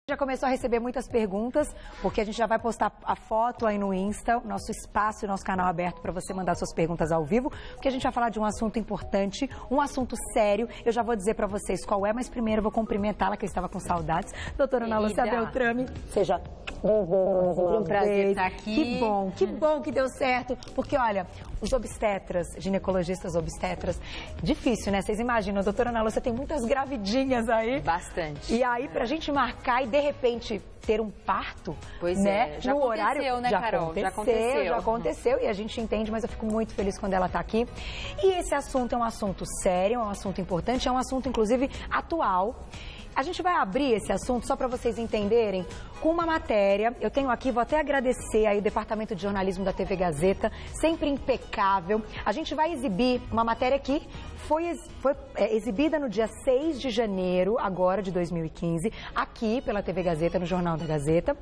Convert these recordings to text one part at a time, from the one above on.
Já começou a receber muitas perguntas, porque a gente já vai postar a foto aí no Insta, nosso espaço e nosso canal aberto para você mandar suas perguntas ao vivo, porque a gente vai falar de um assunto importante, um assunto sério. Eu já vou dizer para vocês qual é, mas primeiro eu vou cumprimentá-la, que eu estava com saudades. Doutora Ana Lúcia Beltrame, seja um prazer estar aqui. Que bom que deu certo, porque olha, os obstetras, ginecologistas obstetras, difícil, né? Vocês imaginam, doutora Ana Lúcia tem muitas gravidinhas aí. Bastante. E aí, pra gente marcar e de repente ter um parto, pois né? Já no aconteceu, horário, né, Carol? Já aconteceu e a gente entende, mas eu fico muito feliz quando ela tá aqui. E esse assunto é um assunto sério, é um assunto importante, é um assunto, inclusive, atual. A gente vai abrir esse assunto só para vocês entenderem com uma matéria. Eu tenho aqui, vou até agradecer aí o Departamento de Jornalismo da TV Gazeta, sempre impecável. A gente vai exibir uma matéria que foi exibida no dia 6 de janeiro, agora de 2015, aqui pela TV Gazeta, no Jornal da Gazeta.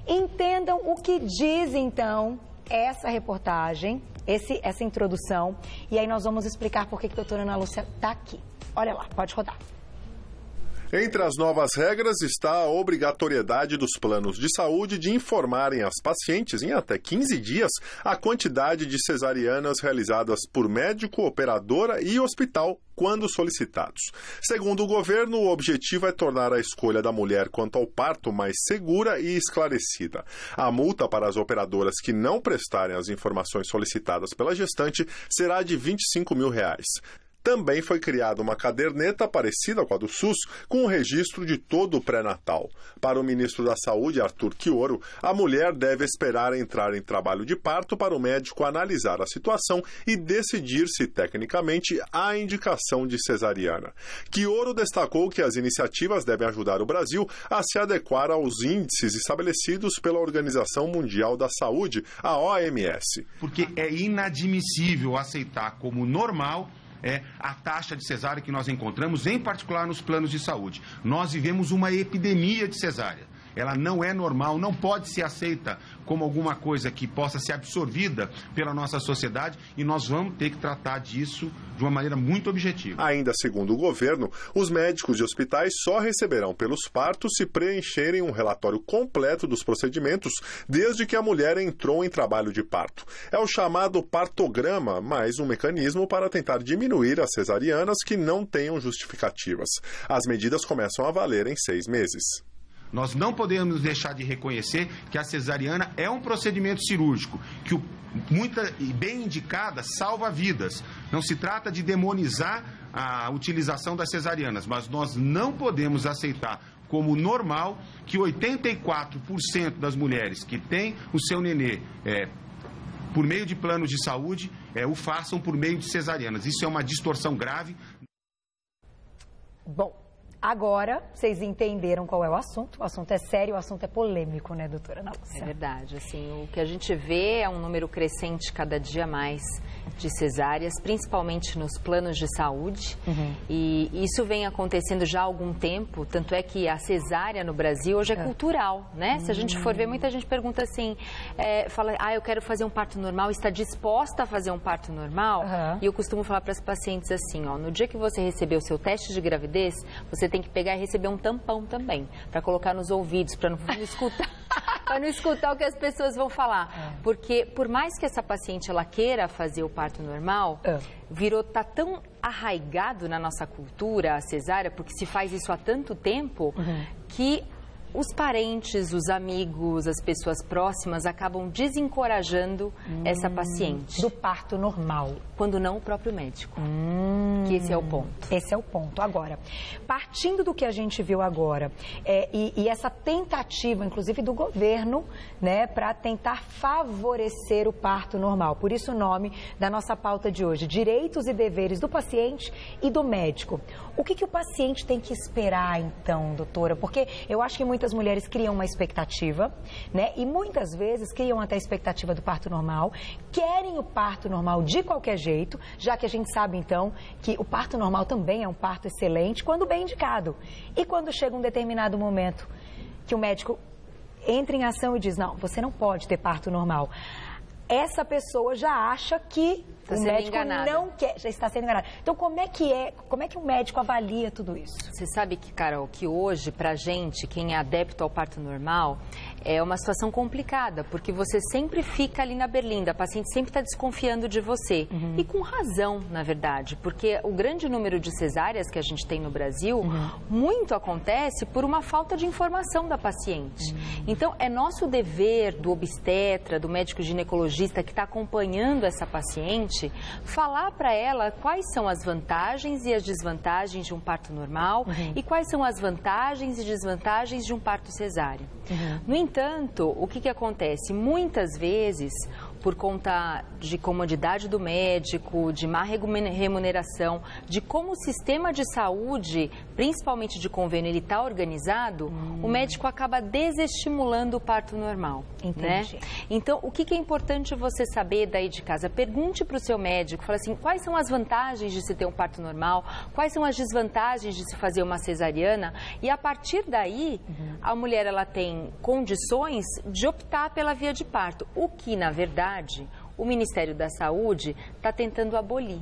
Entendam o que diz, então, essa reportagem, essa introdução. E aí nós vamos explicar por que a doutora Ana Lúcia está aqui. Olha lá, pode rodar. Entre as novas regras está a obrigatoriedade dos planos de saúde de informarem as pacientes em até 15 dias a quantidade de cesarianas realizadas por médico, operadora e hospital quando solicitados. Segundo o governo, o objetivo é tornar a escolha da mulher quanto ao parto mais segura e esclarecida. A multa para as operadoras que não prestarem as informações solicitadas pela gestante será de R$25 mil. Também foi criada uma caderneta parecida com a do SUS, com o registro de todo o pré-natal. Para o ministro da Saúde, Arthur Quioro, a mulher deve esperar entrar em trabalho de parto para o médico analisar a situação e decidir se, tecnicamente, há indicação de cesariana. Quioro destacou que as iniciativas devem ajudar o Brasil a se adequar aos índices estabelecidos pela Organização Mundial da Saúde, a OMS. Porque é inadmissível aceitar como normal a taxa de cesárea que nós encontramos, em particular nos planos de saúde. Nós vivemos uma epidemia de cesárea. Ela não é normal, não pode ser aceita como alguma coisa que possa ser absorvida pela nossa sociedade e nós vamos ter que tratar disso de uma maneira muito objetiva. Ainda segundo o governo, os médicos de hospitais só receberão pelos partos se preencherem um relatório completo dos procedimentos desde que a mulher entrou em trabalho de parto. É o chamado partograma, mais um mecanismo para tentar diminuir as cesarianas que não tenham justificativas. As medidas começam a valer em 6 meses. Nós não podemos deixar de reconhecer que a cesariana é um procedimento cirúrgico, que muita e bem indicada salva vidas. Não se trata de demonizar a utilização das cesarianas, mas nós não podemos aceitar como normal que 84% das mulheres que têm o seu nenê por meio de planos de saúde o façam por meio de cesarianas. Isso é uma distorção grave. Bom, agora vocês entenderam qual é o assunto é sério, o assunto é polêmico, né, doutora Ana Lúcia? É verdade, assim, o que a gente vê é um número crescente cada dia mais de cesáreas, principalmente nos planos de saúde, e isso vem acontecendo já há algum tempo, tanto é que a cesárea no Brasil hoje é cultural, né? Se a gente for ver, muita gente pergunta assim, fala, eu quero fazer um parto normal, está disposta a fazer um parto normal? E eu costumo falar para as pacientes assim, no dia que você receber o seu teste de gravidez, você tem que pegar e receber um tampão também, para colocar nos ouvidos, para não escutar. Para não escutar o que as pessoas vão falar. Porque, por mais que essa paciente ela queira fazer o parto normal, tá tão arraigado na nossa cultura a cesárea, porque se faz isso há tanto tempo, que os parentes, os amigos, as pessoas próximas acabam desencorajando essa paciente. Do parto normal. Quando não o próprio médico. Que esse é o ponto. Esse é o ponto. Agora, partindo do que a gente viu agora, e essa tentativa, inclusive, do governo, né, para tentar favorecer o parto normal. Por isso o nome da nossa pauta de hoje, direitos e deveres do paciente e do médico. O que o paciente tem que esperar, então, doutora? Porque eu acho que muitas mulheres criam uma expectativa, né? E muitas vezes criam até a expectativa do parto normal, querem o parto normal de qualquer jeito, já que a gente sabe, então, que o parto normal também é um parto excelente, quando bem indicado. E quando chega um determinado momento que o médico entra em ação e diz, não, você não pode ter parto normal. essa pessoa já acha que o médico enganada. não quer, já está sendo enganado. Então, como é que o médico avalia tudo isso? Você sabe que, Carol, que hoje, pra gente, quem é adepto ao parto normal, é uma situação complicada, porque você sempre fica ali na berlinda, a paciente sempre está desconfiando de você. E com razão, na verdade, porque o grande número de cesáreas que a gente tem no Brasil, muito acontece por uma falta de informação da paciente. Então, é nosso dever do obstetra, do médico ginecologista que está acompanhando essa paciente, falar para ela quais são as vantagens e as desvantagens de um parto normal e quais são as vantagens e desvantagens de um parto cesáreo. No entanto, o que acontece? Muitas vezes, por conta de comodidade do médico, de má remuneração, de como o sistema de saúde, principalmente de convênio, ele está organizado, o médico acaba desestimulando o parto normal. Entendi. Né? Então, o que é importante você saber daí de casa? Pergunte para o seu médico, fala assim, quais são as vantagens de se ter um parto normal, quais são as desvantagens de se fazer uma cesariana, e a partir daí, a mulher ela tem condições de optar pela via de parto, o que, na verdade, o Ministério da Saúde está tentando abolir,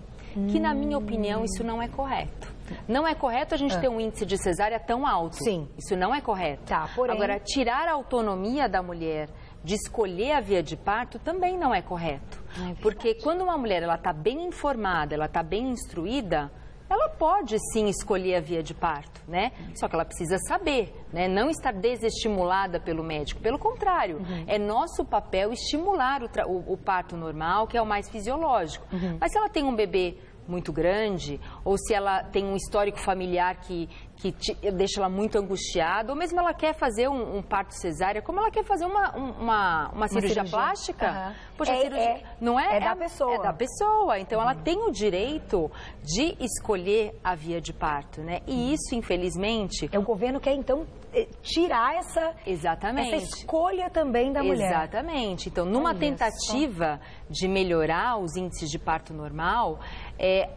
que, na minha opinião, isso não é correto. Não é correto a gente ter um índice de cesárea tão alto. Sim. Isso não é correto. Tá, porém... Agora, tirar a autonomia da mulher de escolher a via de parto também não é correto. Porque quando uma mulher está bem informada, ela está bem instruída, ela pode sim escolher a via de parto, né? Só que ela precisa saber, né? Não estar desestimulada pelo médico. Pelo contrário, é nosso papel estimular o parto normal, que é o mais fisiológico. Mas se ela tem um bebê muito grande, ou se ela tem um histórico familiar que deixa ela muito angustiada, ou mesmo ela quer fazer um parto cesárea, como ela quer fazer uma cirurgia plástica, poxa, não é? É da pessoa. É da pessoa. Então, ela tem o direito de escolher a via de parto, né? E isso, infelizmente... O governo quer, então, tirar essa escolha também da mulher. Exatamente. Então, numa tentativa de melhorar os índices de parto normal,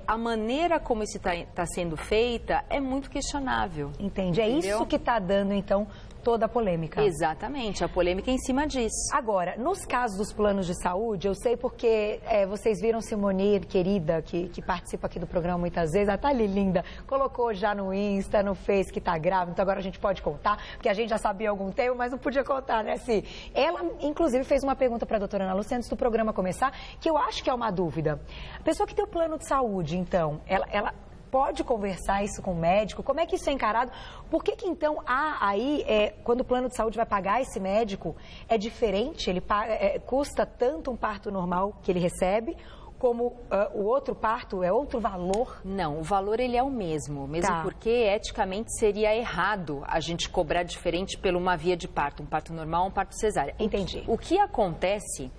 a maneira como isso está sendo feita é muito questionável. Entendi. É isso que está dando, então, toda a polêmica. Exatamente, a polêmica é em cima disso. Agora, nos casos dos planos de saúde, eu sei porque vocês viram Simone, querida, que participa aqui do programa muitas vezes, a tá ali linda, colocou já no Insta, no Face que tá grávida, então agora a gente pode contar, porque a gente já sabia há algum tempo, mas não podia contar, né, Si? Ela, inclusive, fez uma pergunta para a doutora Ana Lúcia antes do programa começar, que eu acho que é uma dúvida. A pessoa que tem o plano de saúde, então, ela pode conversar isso com o médico? Como é que isso é encarado? Por que então há aí, quando o plano de saúde vai pagar esse médico, é diferente? Ele custa tanto um parto normal que ele recebe, como o outro parto é outro valor? Não, o valor ele é o mesmo porque eticamente seria errado a gente cobrar diferente por uma via de parto, um parto normal, um parto cesárea. Entendi. O que acontece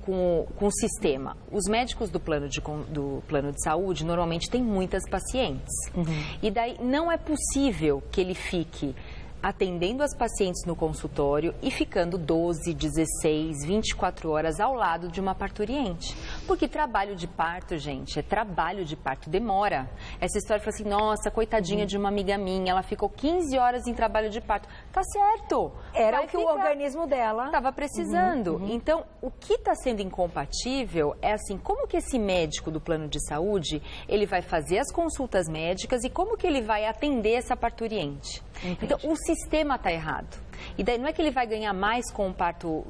com o sistema? Os médicos do plano de saúde normalmente têm muitas pacientes. E daí não é possível que ele fique atendendo as pacientes no consultório e ficando 12, 16, 24 horas ao lado de uma parturiente. Porque trabalho de parto, gente, trabalho de parto, demora. Essa história fala assim, nossa, coitadinha de uma amiga minha, ela ficou 15 horas em trabalho de parto. Tá certo. Era o que o organismo dela estava precisando. Então, o que está sendo incompatível é assim, como que esse médico do plano de saúde, ele vai fazer as consultas médicas e como que ele vai atender essa parturiente? Entendi. Então, o sistema está errado. E daí não é que ele vai ganhar mais com o parto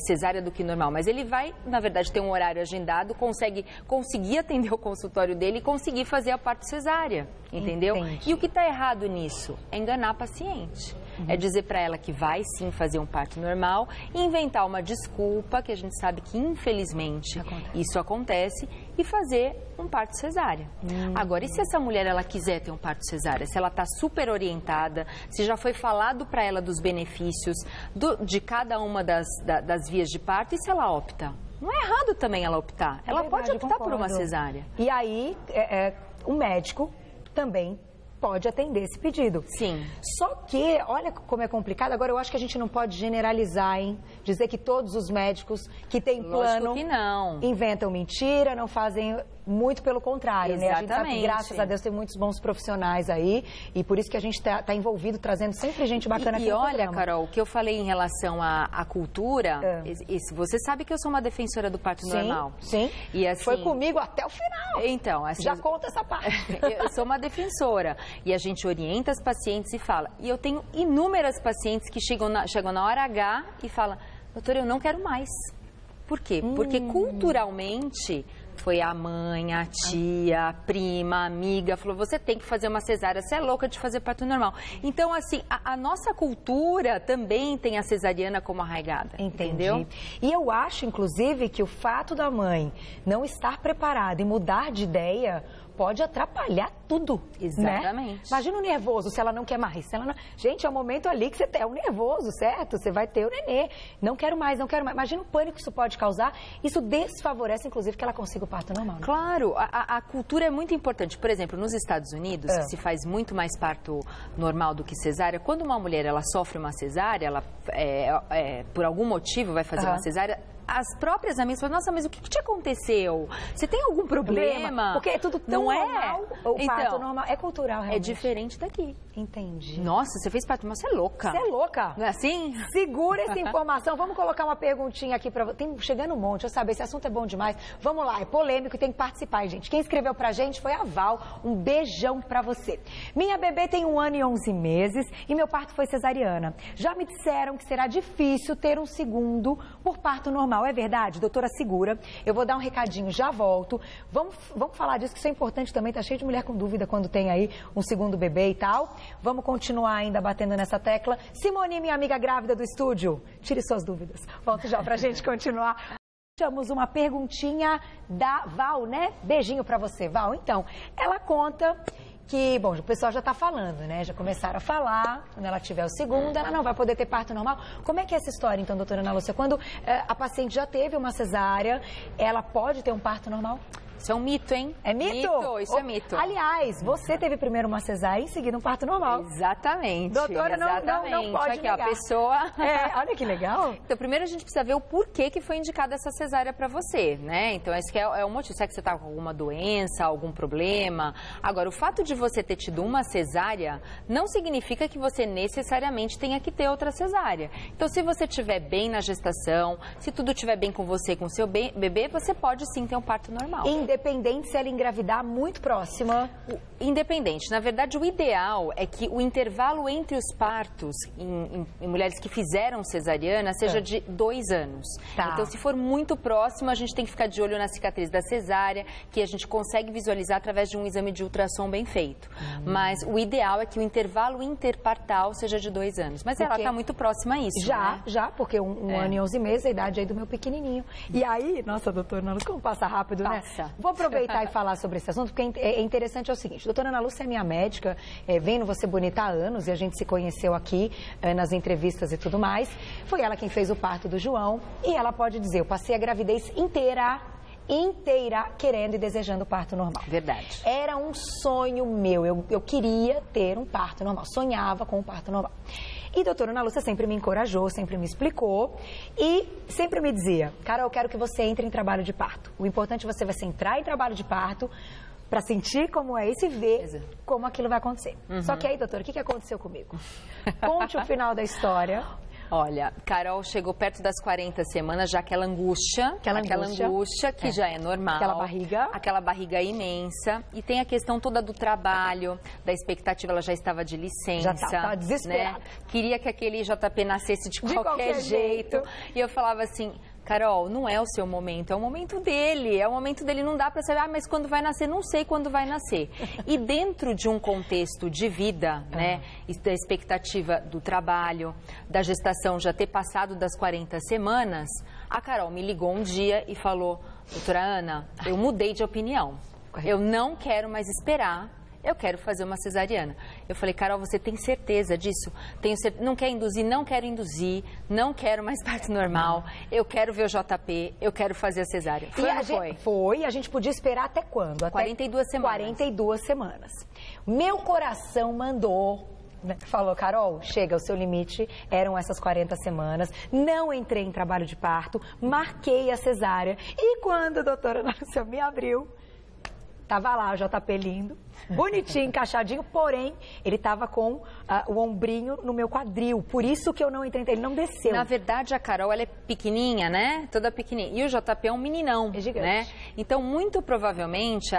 cesárea do que normal, mas ele vai, na verdade, ter um horário agendado, conseguir atender o consultório dele e conseguir fazer a parto cesárea, entendeu? Entendi. E o que está errado nisso? É enganar a paciente. É dizer para ela que vai sim fazer um parto normal e inventar uma desculpa, que a gente sabe que infelizmente isso acontece, e fazer um parto cesárea. Agora, e se essa mulher ela quiser ter um parto cesárea? Se ela está super orientada, se já foi falado para ela dos benefícios de cada uma das vias de parto, e se ela opta? Não é errado também ela optar. Ela pode optar por uma cesárea. E aí, o médico também pode atender esse pedido. Sim. Só que, olha como é complicado, agora eu acho que a gente não pode generalizar, hein? Dizer que todos os médicos que têm plano que não. Inventam mentira, não fazem... Muito pelo contrário, né? A gente sabe que, Exatamente. graças a Deus, tem muitos bons profissionais aí e por isso que a gente tá envolvido, trazendo sempre gente bacana aqui E no olha, programa. Carol, o que eu falei em relação à cultura, você sabe que eu sou uma defensora do parto normal. Sim, E assim, foi comigo até o final. Então, assim, Já conta essa parte. eu sou uma defensora e a gente orienta as pacientes e fala. E eu tenho inúmeras pacientes que chegam na hora H e falam, doutora, eu não quero mais. Por quê? Porque culturalmente foi a mãe, a tia, a prima, a amiga, falou, você tem que fazer uma cesárea, você é louca de fazer parto normal. Então, assim, a nossa cultura também tem a cesariana como arraigada, entendeu? E eu acho, inclusive, que o fato da mãe não estar preparada e mudar de ideia pode atrapalhar tudo. Exatamente. Né? Imagina o nervoso se ela não quer mais. Se ela não... Gente, é o momento ali que você tem o nervoso, certo? Você vai ter o nenê. Não quero mais, não quero mais. Imagina o pânico que isso pode causar. Isso desfavorece, inclusive, que ela consiga o parto normal. Né? Claro, a cultura é muito importante. Por exemplo, nos Estados Unidos, que se faz muito mais parto normal do que cesárea, quando uma mulher ela sofre uma cesárea, ela por algum motivo vai fazer uma cesárea, as próprias amigas falam, nossa, mas o que te aconteceu? Você tem algum problema? Porque é tudo tão não normal. É? O parto normal é cultural, realmente. É diferente daqui. Entendi. Nossa, você fez parto normal, você é louca. Você é louca. Não é assim? Segura essa informação. Vamos colocar uma perguntinha aqui para você. Tem chegando um monte, eu saber, esse assunto é bom demais. Vamos lá, é polêmico e tem que participar, hein, gente. Quem escreveu pra gente foi a Val. Um beijão pra você. Minha bebê tem 1 ano e 11 meses e meu parto foi cesariana. Já me disseram que será difícil ter um segundo por parto normal. É verdade? Doutora, segura. Eu vou dar um recadinho, já volto. Vamos falar disso, que isso é importante também. Tá cheio de mulher com dúvida quando tem aí um segundo bebê e tal. Vamos continuar ainda batendo nessa tecla. Simone, minha amiga grávida do estúdio, tire suas dúvidas. Volto já pra gente continuar. Temos uma perguntinha da Val, né? Beijinho pra você, Val. Então, ela conta que, bom, o pessoal já tá falando, né? Já começaram a falar, quando ela tiver o segundo, ela não vai poder ter parto normal. Como é que é essa história, então, doutora Ana Lúcia? Quando a paciente já teve uma cesárea, ela pode ter um parto normal? Isso é um mito, hein? É mito? Isso é mito. Aliás, você teve primeiro uma cesárea e em seguida um parto normal. Exatamente. Doutora, não pode aqui, negar. A pessoa... Olha que legal. Então, primeiro a gente precisa ver o porquê que foi indicada essa cesárea para você, né? Então, esse que é o motivo. Será que você está com alguma doença, algum problema? Agora, o fato de você ter tido uma cesárea não significa que você necessariamente tenha que ter outra cesárea. Então, se você estiver bem na gestação, se tudo estiver bem com você, com o seu bebê, você pode sim ter um parto normal. Independente se ela engravidar muito próxima. Independente. Na verdade, o ideal é que o intervalo entre os partos em mulheres que fizeram cesariana seja de 2 anos. Tá. Então, se for muito próximo, a gente tem que ficar de olho na cicatriz da cesárea, que a gente consegue visualizar através de um exame de ultrassom bem feito. Mas o ideal é que o intervalo interpartal seja de 2 anos. Mas ela está muito próxima a isso, né? Já, porque um ano e 11 meses, a idade aí do meu pequenininho. E aí, nossa, doutora Ana Lúcia, como passa rápido, né? Vou aproveitar e falar sobre esse assunto, porque é interessante, é o seguinte, doutora Ana Lúcia é minha médica, vem no Você Bonita há anos, e a gente se conheceu aqui nas entrevistas e tudo mais. Foi ela quem fez o parto do João, e ela pode dizer, eu passei a gravidez inteira querendo e desejando o parto normal. Verdade. Era um sonho meu, eu queria ter um parto normal, sonhava com um parto normal. E a doutora Ana Lúcia sempre me encorajou, sempre me explicou e sempre me dizia, Carol, eu quero que você entre em trabalho de parto. O importante é você vai entrar em trabalho de parto para sentir como é isso e ver como aquilo vai acontecer. Só que aí, doutora, o que aconteceu comigo? Conte o final da história. Olha, Carol chegou perto das 40 semanas, já aquela angústia que já é normal. Aquela barriga imensa. E tem a questão toda do trabalho, da expectativa, ela já estava de licença. Já estava desesperada. Né? Queria que aquele JP nascesse de qualquer jeito. E eu falava assim, Carol, não é o seu momento, é o momento dele. É o momento dele, não dá para saber, mas quando vai nascer, não sei quando vai nascer. E dentro de um contexto de vida, né, da expectativa do trabalho, da gestação já ter passado das 40 semanas, a Carol me ligou um dia e falou, doutora Ana, eu mudei de opinião. Eu não quero mais esperar. Eu quero fazer uma cesariana. Eu falei, Carol, você tem certeza disso? Não quer induzir? Não quero induzir. Não quero mais parto normal. Eu quero ver o JP. Eu quero fazer a cesárea. Foi. A gente podia esperar até quando? Até 42 semanas. 42 semanas. Meu coração mandou... Falou, Carol, chega, o seu limite eram essas 40 semanas, não entrei em trabalho de parto, marquei a cesárea e quando a doutora Ana Lúcia me abriu, Tava lá o JP lindo, bonitinho, encaixadinho, porém, ele tava com o ombrinho no meu quadril. Por isso que eu não entrei, ele não desceu. Na verdade, a Carol, ela é pequenininha, né? Toda pequenininha. E o JP é um meninão, é gigante, né? Então, muito provavelmente,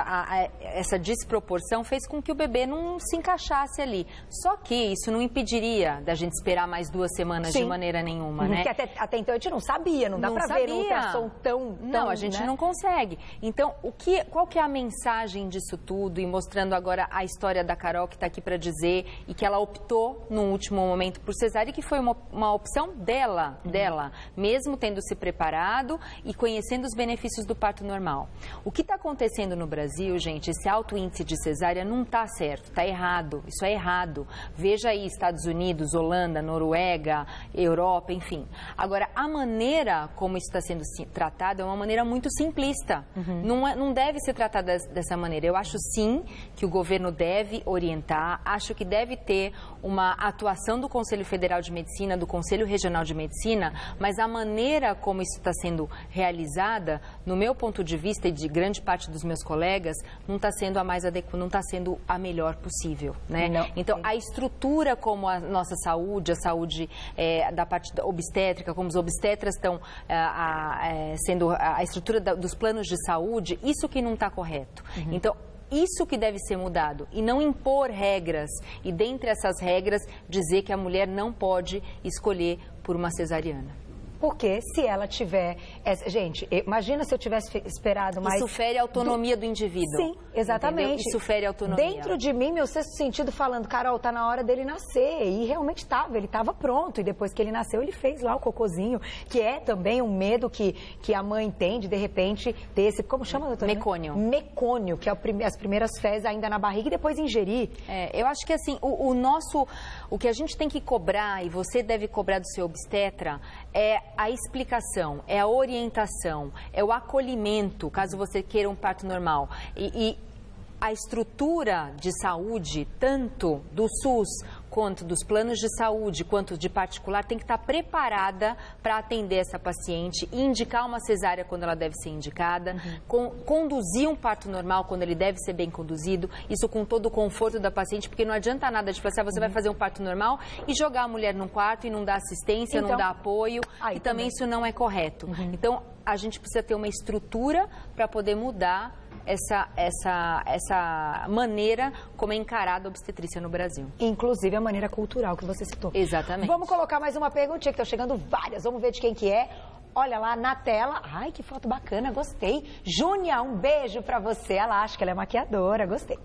essa desproporção fez com que o bebê não se encaixasse ali. Só que isso não impediria da gente esperar mais 2 semanas de maneira nenhuma, né? Porque até então a gente não sabia, não dá pra ver no ultrassom tão... Não, a gente não consegue. Então, qual que é a mensagem disso tudo? E mostrando agora a história da Carol, que está aqui para dizer, e que ela optou no último momento por cesárea, e que foi uma opção dela, mesmo tendo se preparado e conhecendo os benefícios do parto normal. O que está acontecendo no Brasil, gente, esse alto índice de cesárea não está certo, está errado, isso é errado. Veja aí Estados Unidos, Holanda, Noruega, Europa, enfim. Agora, a maneira como isso está sendo tratado é uma maneira muito simplista. Não deve ser tratada dessa maneira. Eu acho sim que o governo deve orientar, acho que deve ter uma atuação do Conselho Federal de Medicina, do Conselho Regional de Medicina, mas a maneira como isso está sendo realizada, no meu ponto de vista e de grande parte dos meus colegas, não está sendo a mais adequada, não está sendo a melhor possível, né? Não. Então, a estrutura como a nossa saúde, a saúde da parte obstétrica, como os obstetras estão sendo a estrutura dos planos de saúde, isso que não está correto. Então, isso que deve ser mudado e não impor regras e, dentre essas regras, dizer que a mulher não pode escolher por uma cesariana. Porque se ela tiver... Gente, imagina se eu tivesse esperado mais... Isso fere a autonomia do indivíduo. Sim, exatamente. Entendeu? Isso fere a autonomia. Dentro de mim, meu sexto sentido falando, Carol, tá na hora dele nascer. E realmente estava, ele estava pronto. E depois que ele nasceu, ele fez lá o cocôzinho, que é também um medo que a mãe tem de repente, ter esse... Como chama, doutora? Mecônio. Mecônio, que é as primeiras fezes ainda na barriga e depois ingerir. Eu acho que assim, o que a gente tem que cobrar, e você deve cobrar do seu obstetra, é a explicação, é a orientação, é o acolhimento, caso você queira um parto normal. E a estrutura de saúde, tanto do SUS, quanto dos planos de saúde, quanto de particular, tem que estar preparada para atender essa paciente, indicar uma cesárea quando ela deve ser indicada, conduzir um parto normal quando ele deve ser bem conduzido, isso com todo o conforto da paciente, porque não adianta nada de falar assim, você vai fazer um parto normal e jogar a mulher num quarto e não dar assistência, não dar apoio, e também isso não é correto. Então, a gente precisa ter uma estrutura para poder mudar essa maneira como é encarada a obstetrícia no Brasil. Inclusive a maneira cultural que você citou. Exatamente. Vamos colocar mais uma perguntinha, que estão chegando várias. Vamos ver de quem que é. Olha lá na tela. Ai, que foto bacana, gostei. Júnia, um beijo pra você. Ela acha que ela é maquiadora, gostei.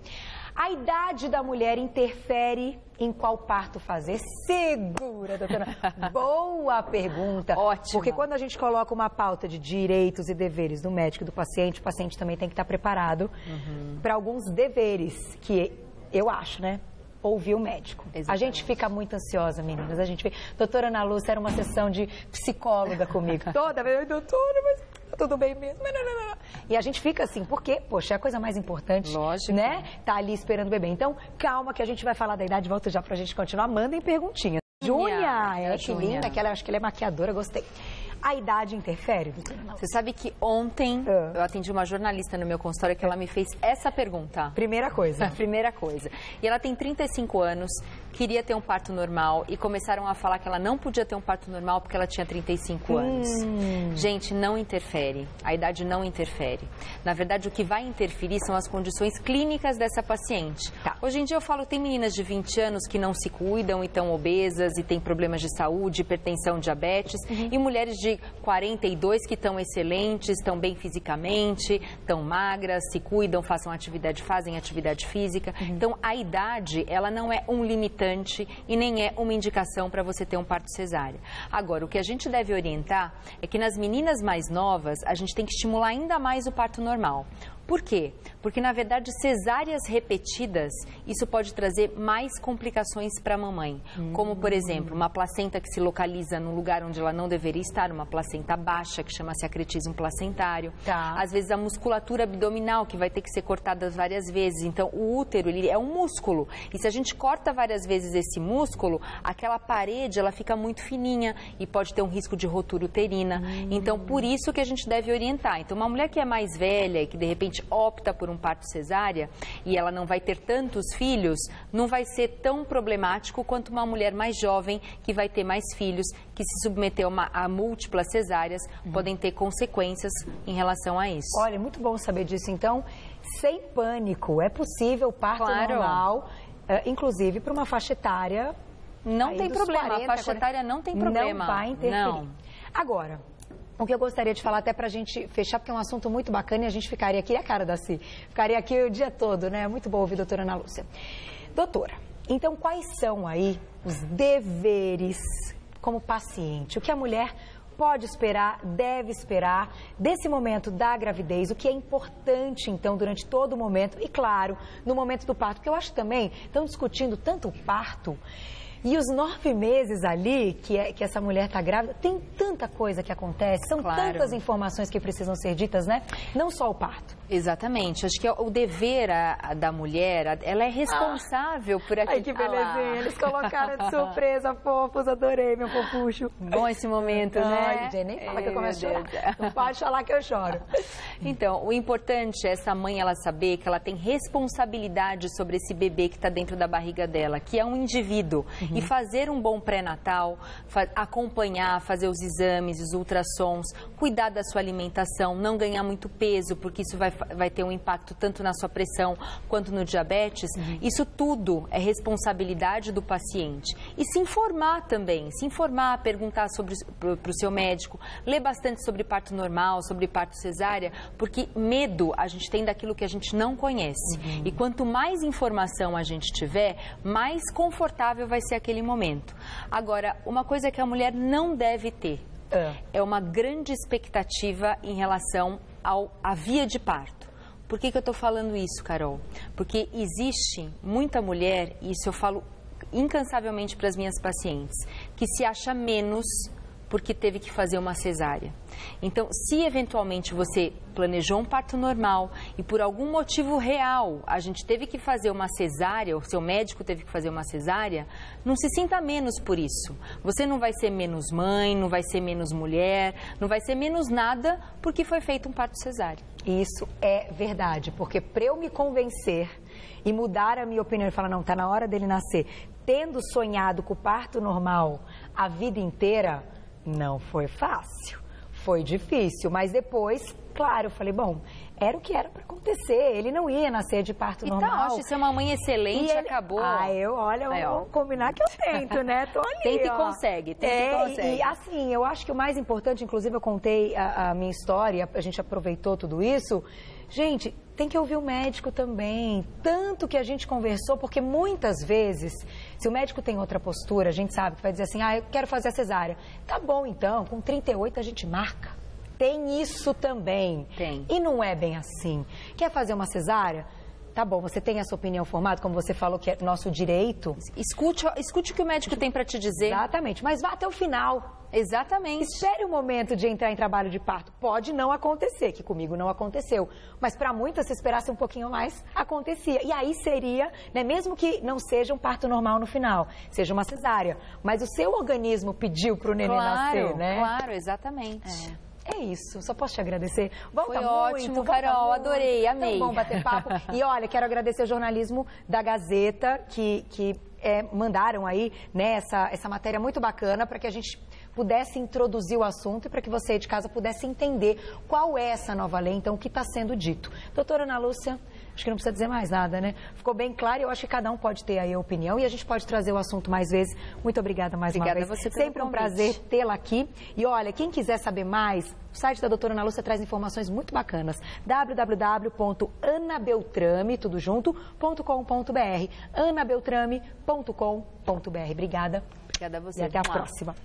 A idade da mulher interfere em qual parto fazer? Segura, doutora. Boa pergunta. Ótimo. Porque quando a gente coloca uma pauta de direitos e deveres do médico e do paciente, o paciente também tem que estar preparado para alguns deveres que eu acho, né? Ouvir o médico. Exatamente. A gente fica muito ansiosa, meninas. A gente fica... Doutora Ana Lúcia era uma sessão de psicóloga comigo. Toda vez, doutora, mas tá tudo bem mesmo. E a gente fica assim, porque, poxa, é a coisa mais importante. Lógico. Né? Tá ali esperando o bebê. Então, calma que a gente vai falar da idade. Volta já pra gente continuar. Mandem perguntinhas. Júnia, que linda, que ela, acho que ela é maquiadora, gostei. A idade interfere, doutora? Você sabe que ontem eu atendi uma jornalista no meu consultório que ela me fez essa pergunta. Primeira coisa. Primeira coisa. E ela tem 35 anos, queria ter um parto normal e começaram a falar que ela não podia ter um parto normal porque ela tinha 35 anos. Gente, não interfere. A idade não interfere. Na verdade, o que vai interferir são as condições clínicas dessa paciente. Tá. Hoje em dia eu falo, tem meninas de 20 anos que não se cuidam e estão obesas e têm problemas de saúde, hipertensão, diabetes, e mulheres de 42 que estão excelentes, estão bem fisicamente, estão magras, se cuidam, fazem atividade física. Então, a idade, ela não é um limitante e nem é uma indicação para você ter um parto cesárea. Agora, o que a gente deve orientar é que nas meninas mais novas, a gente tem que estimular ainda mais o parto normal. Por quê? Porque, na verdade, cesáreas repetidas, isso pode trazer mais complicações para a mamãe. Como, por exemplo, uma placenta que se localiza no lugar onde ela não deveria estar, uma placenta baixa, que chama-se acretismo placentário. Tá. Às vezes, a musculatura abdominal, que vai ter que ser cortada várias vezes. Então, o útero, ele é um músculo. E se a gente corta várias vezes esse músculo, aquela parede, ela fica muito fininha e pode ter um risco de rotura uterina. Então, por isso que a gente deve orientar. Então, uma mulher que é mais velha e que, de repente, repente opta por um parto cesárea e ela não vai ter tantos filhos, não vai ser tão problemático quanto uma mulher mais jovem que vai ter mais filhos, que se submeteu a múltiplas cesáreas, podem ter consequências em relação a isso. Olha, muito bom saber disso. Então, sem pânico, é possível parto normal, inclusive para uma faixa etária. Não tem problema, 40, a faixa etária não tem problema. Não vai interferir. Não. Agora, o que eu gostaria de falar até para a gente fechar, porque é um assunto muito bacana e a gente ficaria aqui, a cara da Si, ficaria aqui o dia todo, né? Muito bom ouvir a doutora Ana Lúcia. Doutora, então quais são aí os deveres como paciente? O que a mulher pode esperar, deve esperar desse momento da gravidez, o que é importante, então, durante todo o momento e, claro, no momento do parto, porque eu acho que também estão discutindo tanto o parto e os 9 meses ali que essa mulher está grávida, tem tanta coisa que acontece, são tantas informações que precisam ser ditas, né? Não só o parto. Exatamente. Acho que o dever da mulher, ela é responsável por aquilo. Ai, que belezinha. Eles colocaram de surpresa, fofos. Adorei, meu fofucho. Bom esse momento, né? Ai, gente, nem fala que eu começo a chorar. Não pode falar que eu choro. Então, o importante é essa mãe, ela saber que ela tem responsabilidade sobre esse bebê que está dentro da barriga dela, que é um indivíduo. E fazer um bom pré-natal, acompanhar, fazer os exames, os ultrassons, cuidar da sua alimentação, não ganhar muito peso, porque isso vai ter um impacto tanto na sua pressão quanto no diabetes. Isso tudo é responsabilidade do paciente. E se informar também, perguntar para o seu médico, ler bastante sobre parto normal, sobre parto cesárea, porque medo a gente tem daquilo que a gente não conhece. E quanto mais informação a gente tiver, mais confortável vai ser aquele momento. Agora, uma coisa que a mulher não deve ter é uma grande expectativa em relação à via de parto. Por que eu estou falando isso, Carol? Porque existe muita mulher, e isso eu falo incansavelmente para as minhas pacientes, que se acha menos porque teve que fazer uma cesárea. Então, se eventualmente você planejou um parto normal e por algum motivo real a gente teve que fazer uma cesárea, ou seu médico teve que fazer uma cesárea, não se sinta menos por isso. Você não vai ser menos mãe, não vai ser menos mulher, não vai ser menos nada porque foi feito um parto cesárea. Isso é verdade, porque para eu me convencer e mudar a minha opinião e falar, não, está na hora dele nascer, tendo sonhado com o parto normal a vida inteira, não foi fácil, foi difícil, mas depois, claro, eu falei, bom, era o que era para acontecer, ele não ia nascer de parto normal. Então, acho que ser uma mãe excelente acabou. Vamos combinar que eu tento, né? Tô ali, Tenta e consegue, E assim, eu acho que o mais importante, inclusive eu contei a minha história, a gente aproveitou tudo isso, gente, tem que ouvir o médico também, tanto que a gente conversou, porque muitas vezes, se o médico tem outra postura, a gente sabe que vai dizer assim, eu quero fazer a cesárea. Tá bom, então, com 38 a gente marca. Tem isso também. Tem. E não é bem assim. Quer fazer uma cesárea? Tá bom, você tem a sua opinião formada, como você falou que é nosso direito. Escute o que o médico tem para te dizer. Exatamente, mas vá até o final. Exatamente. Espere o momento de entrar em trabalho de parto. Pode não acontecer, que comigo não aconteceu. Mas para muitas, se esperasse um pouquinho mais, acontecia. E aí seria, né, mesmo que não seja um parto normal no final, seja uma cesárea. Mas o seu organismo pediu para o neném nascer, né? Claro, exatamente. É isso, só posso te agradecer. Foi ótimo, Carol, adorei, amei. Tão bom bater papo. E olha, quero agradecer o jornalismo da Gazeta, que mandaram aí, né, essa matéria muito bacana para que a gente pudesse introduzir o assunto e para que você de casa pudesse entender qual é essa nova lei, então, o que está sendo dito. Doutora Ana Lúcia, acho que não precisa dizer mais nada, né? Ficou bem claro e eu acho que cada um pode ter aí a opinião e a gente pode trazer o assunto mais vezes. Muito obrigada mais uma vez. Você pelo Sempre um prazer tê-la aqui. E olha, quem quiser saber mais, o site da doutora Ana Lúcia traz informações muito bacanas. www.anabeltrame.com.br anabeltrame.com.br. Obrigada. Obrigada a você. E até a próxima.